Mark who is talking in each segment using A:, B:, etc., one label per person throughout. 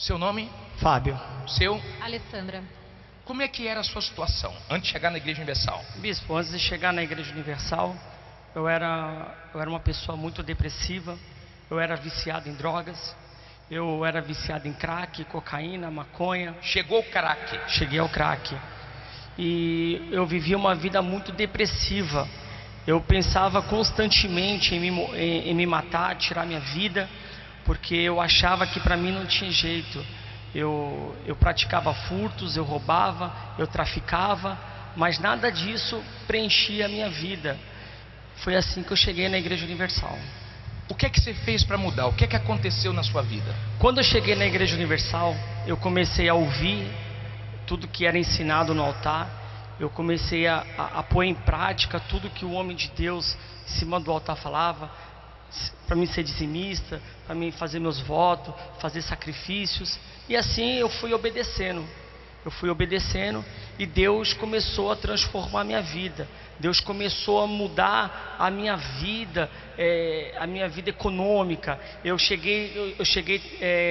A: Seu nome?
B: Fábio.
A: Seu?
C: Alessandra.
A: Como é que era a sua situação antes de chegar na Igreja Universal?
B: Bispo, antes de chegar na Igreja Universal, eu era uma pessoa muito depressiva, eu era viciado em drogas, eu era viciado em crack, cocaína, maconha.
A: Chegou o crack.
B: Cheguei ao crack. E eu vivia uma vida muito depressiva. Eu pensava constantemente em me matar, tirar minha vida, porque eu achava que para mim não tinha jeito. Eu praticava furtos, eu roubava, eu traficava, mas nada disso preenchia a minha vida. Foi assim que eu cheguei na Igreja Universal.
A: O que é que você fez para mudar? O que é que aconteceu na sua vida?
B: Quando eu cheguei na Igreja Universal, eu comecei a ouvir tudo que era ensinado no altar. Eu comecei a pôr em prática tudo que o homem de Deus em cima do altar falava, para mim ser dizimista, para mim fazer meus votos, fazer sacrifícios. E assim eu fui obedecendo. E Deus começou a transformar a minha vida. Deus começou a mudar a minha vida econômica. Eu cheguei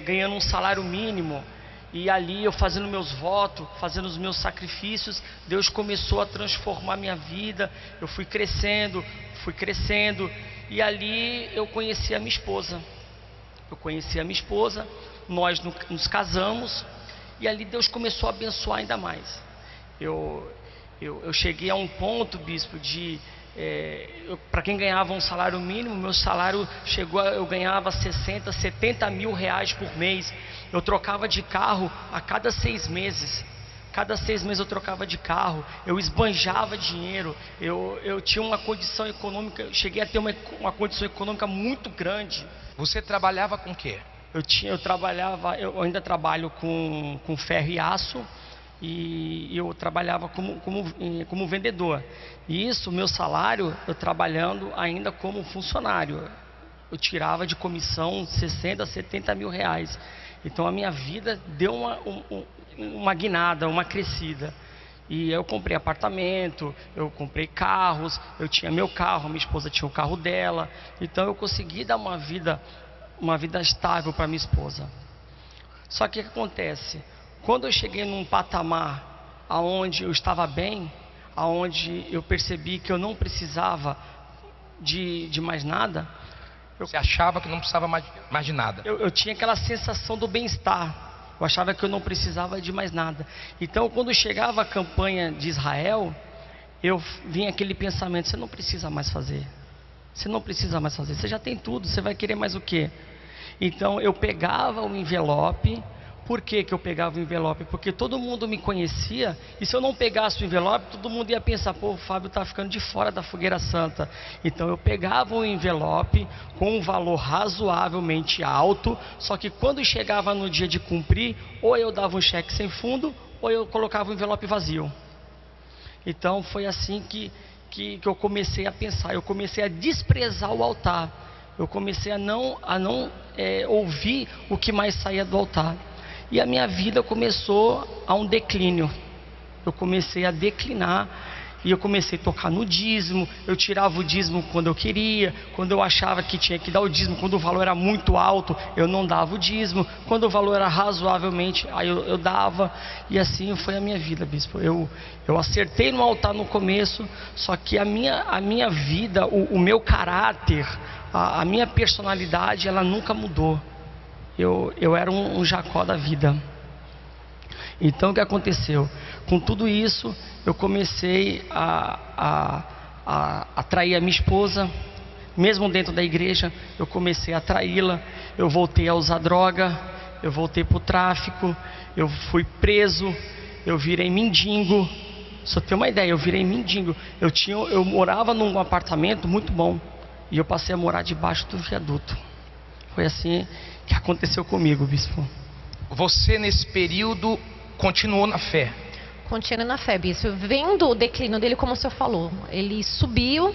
B: ganhando um salário mínimo. E ali eu fazendo meus votos, fazendo os meus sacrifícios, Deus começou a transformar a minha vida. Eu fui crescendo. E ali eu conheci a minha esposa. Nós nos casamos. E ali Deus começou a abençoar ainda mais. Eu cheguei a um ponto, bispo, para quem ganhava um salário mínimo, meu salário eu ganhava 60, 70 mil reais por mês. Eu trocava de carro a cada 6 meses. Cada 6 meses eu trocava de carro. Eu esbanjava dinheiro. Eu tinha uma condição econômica, cheguei a ter uma condição econômica muito grande.
A: Você trabalhava com o quê?
B: Eu ainda trabalho com ferro e aço. E eu trabalhava como vendedor. E isso, meu salário, eu trabalhando ainda como funcionário, eu tirava de comissão 60, 70 mil reais. Então a minha vida deu uma guinada, uma crescida. E eu comprei apartamento, eu comprei carros, eu tinha meu carro, minha esposa tinha o carro dela. Então eu consegui dar uma vida estável para minha esposa. Só que o que acontece? Quando eu cheguei num patamar aonde eu estava bem, aonde eu percebi que eu não precisava de mais nada.
A: Você achava que não precisava mais de nada?
B: Eu tinha aquela sensação do bem-estar. Eu achava que eu não precisava de mais nada. Então, quando chegava a campanha de Israel, eu vinha aquele pensamento: você não precisa mais fazer. Você já tem tudo, você vai querer mais o quê? Então, eu pegava o envelope. Por que eu pegava o envelope? Porque todo mundo me conhecia, e se eu não pegasse o envelope, todo mundo ia pensar: pô, o Fábio está ficando de fora da fogueira santa. Então eu pegava o envelope com um valor razoavelmente alto, só que quando chegava no dia de cumprir, ou eu dava um cheque sem fundo, ou eu colocava o envelope vazio. Então foi assim que eu comecei a pensar, eu comecei a desprezar o altar, eu comecei a não ouvir o que mais saía do altar. E a minha vida começou a um declínio. Eu comecei a declinar. E eu comecei a tocar no dízimo. Eu tirava o dízimo quando eu queria. Quando eu achava que tinha que dar o dízimo, quando o valor era muito alto, eu não dava o dízimo. Quando o valor era razoavelmente, aí eu dava. E assim foi a minha vida, bispo. Eu acertei no altar no começo. Só que a minha vida, o meu caráter, a minha personalidade, ela nunca mudou. Eu era um Jacó da vida. Então o que aconteceu? Com tudo isso, eu comecei a atrair a minha esposa. Mesmo dentro da igreja, eu comecei a atraí-la. Eu voltei a usar droga, eu voltei para o tráfico, eu fui preso, eu virei mendigo. Só ter uma ideia, eu virei mendigo. Eu morava num apartamento muito bom, e eu passei a morar debaixo do viaduto. Foi assim que aconteceu comigo, bispo.
A: Você nesse período continuou na fé?
C: Continuando na fé, bispo. Vendo o declínio dele, como o senhor falou, ele subiu,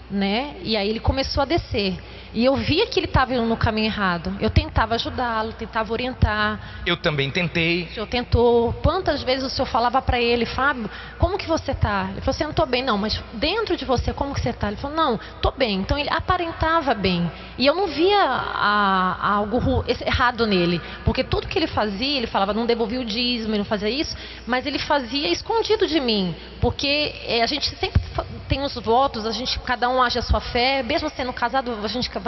C: né? E aí ele começou a descer. E eu via que ele estava indo no caminho errado. Eu tentava ajudá-lo, tentava orientar.
A: Eu também tentei.
C: O senhor tentou. Quantas vezes o senhor falava para ele, Fábio, como que você está? Ele falou assim, eu não estou bem não, mas dentro de você, como que você está? Ele falou, não, estou bem. Então ele aparentava bem. E eu não via algo errado nele. Porque tudo que ele fazia, ele falava, não devolvia o dízimo, ele não fazia isso, mas ele fazia escondido de mim. Porque a gente sempre tem os votos, cada um age a sua fé, mesmo sendo casado,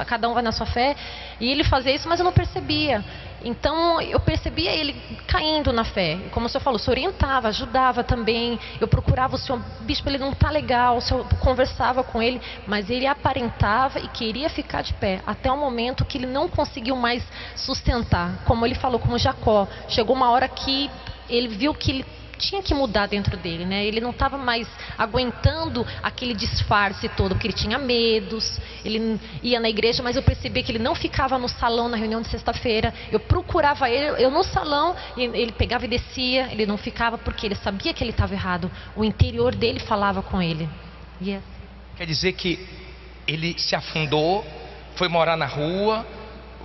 C: cada um vai na sua fé, e ele fazia isso, mas eu não percebia. Então eu percebia ele caindo na fé. Como o senhor falou, o senhor orientava, ajudava também. Eu procurava o senhor, bispo, ele não está legal. O senhor conversava com ele, mas ele aparentava e queria ficar de pé, até o momento que ele não conseguiu mais sustentar. Como ele falou, como Jacó, chegou uma hora que ele viu que ele tinha que mudar dentro dele, né? Ele não estava mais aguentando aquele disfarce todo, porque ele tinha medos. Ele ia na igreja, mas eu percebia que ele não ficava no salão na reunião de sexta-feira. Eu procurava ele, eu no salão, e ele pegava e descia. Ele não ficava porque ele sabia que ele estava errado. O interior dele falava com ele. Yes.
A: Quer dizer que ele se afundou, foi morar na rua.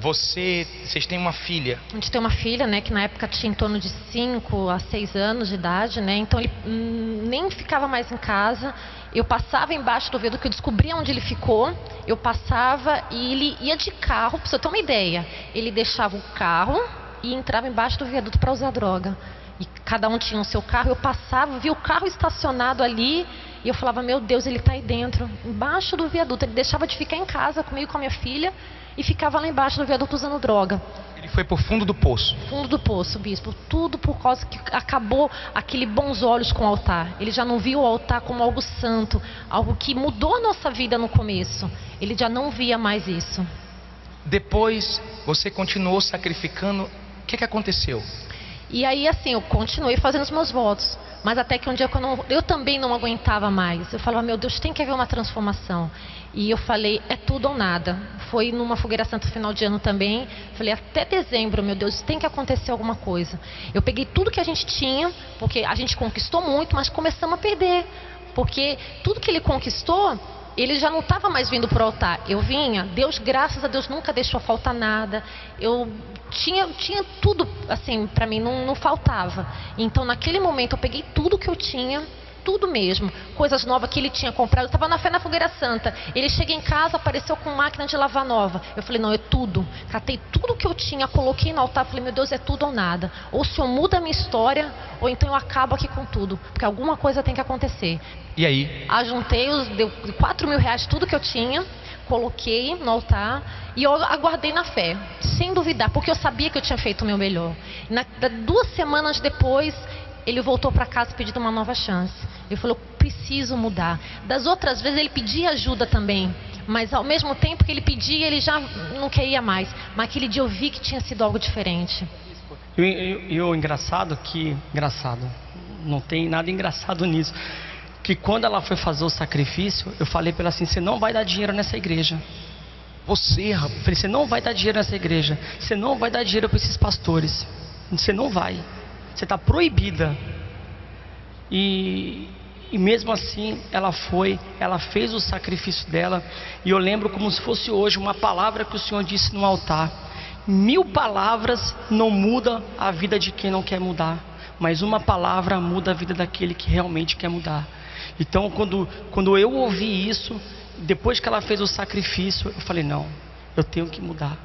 A: Vocês têm uma filha?
C: A gente tem uma filha, né, que na época tinha em torno de 5 a 6 anos de idade, né? Então ele nem ficava mais em casa. Eu passava embaixo do viaduto, que eu descobria onde ele ficou. Eu passava e ele ia de carro, para você ter uma ideia. Ele deixava o carro e entrava embaixo do viaduto para usar droga. E cada um tinha o seu carro. Eu passava, via o carro estacionado ali. E eu falava, meu Deus, ele está aí dentro, embaixo do viaduto. Ele deixava de ficar em casa comigo, com a minha filha, e ficava lá embaixo do viaduto usando droga.
A: Ele foi pro fundo do poço.
C: Fundo do poço, bispo. Tudo por causa que acabou aquele bons olhos com o altar. Ele já não via o altar como algo santo, algo que mudou a nossa vida no começo. Ele já não via mais isso.
A: Depois, você continuou sacrificando. O que aconteceu?
C: E aí, assim, eu continuei fazendo os meus votos. Mas até que um dia eu também não aguentava mais. Eu falava, meu Deus, tem que haver uma transformação. E eu falei, é tudo ou nada. Foi numa fogueira santa final de ano também. Falei, até dezembro, meu Deus, tem que acontecer alguma coisa. Eu peguei tudo que a gente tinha, porque a gente conquistou muito, mas começamos a perder. Porque tudo que ele conquistou, ele já não estava mais vindo para o altar. Eu vinha, Deus, graças a Deus, nunca deixou faltar nada. Eu tinha tudo, assim, para mim, não faltava. Então, naquele momento, eu peguei tudo que eu tinha, tudo mesmo, coisas novas que ele tinha comprado. Eu estava na fé na fogueira santa. Ele chega em casa, apareceu com máquina de lavar nova. Eu falei, não, é tudo. Catei tudo que eu tinha, coloquei no altar. Falei, meu Deus, é tudo ou nada. Ou o Senhor muda a minha história, ou então eu acabo aqui com tudo. Porque alguma coisa tem que acontecer.
A: E aí?
C: Ajuntei, deu 4 mil reais, tudo que eu tinha. Coloquei no altar e eu aguardei na fé, sem duvidar, porque eu sabia que eu tinha feito o meu melhor. 2 semanas depois, ele voltou para casa pedindo uma nova chance. Ele falou, preciso mudar. Das outras vezes ele pedia ajuda também, mas ao mesmo tempo que ele pedia, ele já não queria mais. Mas aquele dia eu vi que tinha sido algo diferente.
B: E o engraçado, não tem nada engraçado nisso, que quando ela foi fazer o sacrifício, eu falei para ela assim, você não vai dar dinheiro nessa igreja.
A: Você, rapaz.
B: Eu falei, você não vai dar dinheiro nessa igreja. Você não vai dar dinheiro para esses pastores. Você não vai. Você está proibida. E mesmo assim, ela fez o sacrifício dela. E eu lembro como se fosse hoje uma palavra que o Senhor disse no altar. 1000 palavras não mudam a vida de quem não quer mudar, mas uma palavra muda a vida daquele que realmente quer mudar. Então, quando eu ouvi isso, depois que ela fez o sacrifício, eu falei, não, eu tenho que mudar.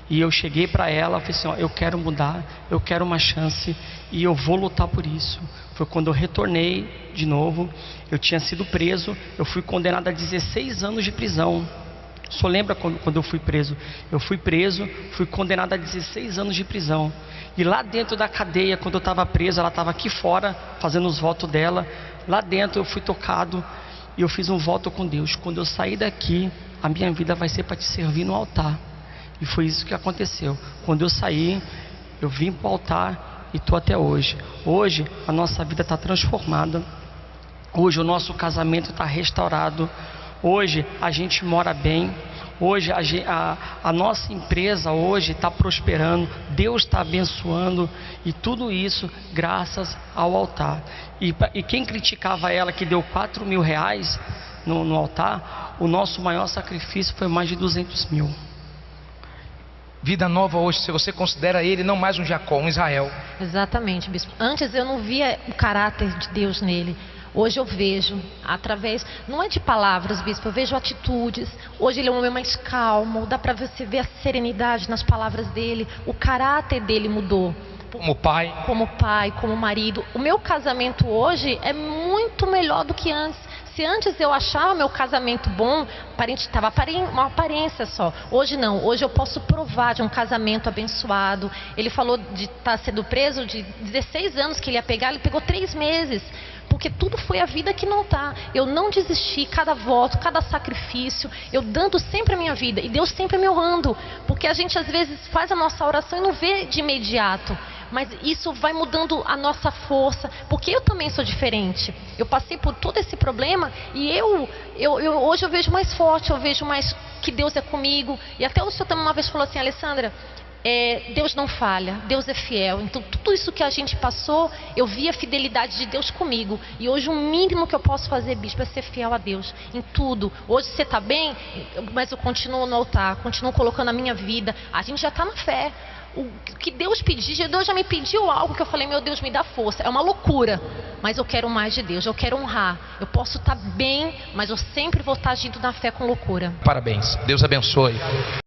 B: E eu cheguei para ela, falei assim, ó, eu quero mudar, eu quero uma chance e eu vou lutar por isso. Foi quando eu retornei de novo, eu tinha sido preso, eu fui condenado a 16 anos de prisão. Só lembra quando eu fui preso? Eu fui preso, fui condenado a 16 anos de prisão. E lá dentro da cadeia, quando eu estava preso, ela estava aqui fora, fazendo os votos dela. Lá dentro eu fui tocado e eu fiz um voto com Deus. Quando eu sair daqui, a minha vida vai ser para te servir no altar. E foi isso que aconteceu. Quando eu saí, eu vim para o altar e estou até hoje. Hoje a nossa vida está transformada. Hoje o nosso casamento está restaurado. Hoje a gente mora bem. Hoje a nossa empresa hoje está prosperando. Deus está abençoando. E tudo isso graças ao altar. E quem criticava ela que deu 4 mil reais no altar, o nosso maior sacrifício foi mais de 200 mil.
A: Vida nova hoje, se você considera ele não mais um Jacó, um Israel.
C: Exatamente, bispo. Antes eu não via o caráter de Deus nele. Hoje eu vejo, através, não é de palavras, bispo, eu vejo atitudes. Hoje ele é um homem mais calmo, dá para você ver a serenidade nas palavras dele. O caráter dele mudou.
A: Como pai.
C: Como pai, como marido. O meu casamento hoje é muito melhor do que antes. Se antes eu achava meu casamento bom, estava uma aparência só. Hoje não, hoje eu posso provar de um casamento abençoado. Ele falou de estar sendo preso de 16 anos que ele ia pegar, ele pegou 3 meses. Porque tudo foi a vida que não está. Eu não desisti, cada voto, cada sacrifício, eu dando sempre a minha vida. E Deus sempre me honrando. Porque a gente às vezes faz a nossa oração e não vê de imediato. Mas isso vai mudando a nossa força. Porque eu também sou diferente. Eu passei por todo esse problema e hoje eu vejo mais forte, eu vejo mais que Deus é comigo. E até o senhor também uma vez falou assim, Alessandra, Deus não falha, Deus é fiel. Então tudo isso que a gente passou, eu vi a fidelidade de Deus comigo. E hoje o mínimo que eu posso fazer, bispo, é ser fiel a Deus em tudo. Hoje você está bem, mas eu continuo no altar, continuo colocando a minha vida. A gente já está na fé. O que Deus pedir, Deus já me pediu algo que eu falei, meu Deus, me dá força. É uma loucura, mas eu quero mais de Deus, eu quero honrar. Eu posso estar bem, mas eu sempre vou estar agindo na fé com loucura.
A: Parabéns, Deus abençoe.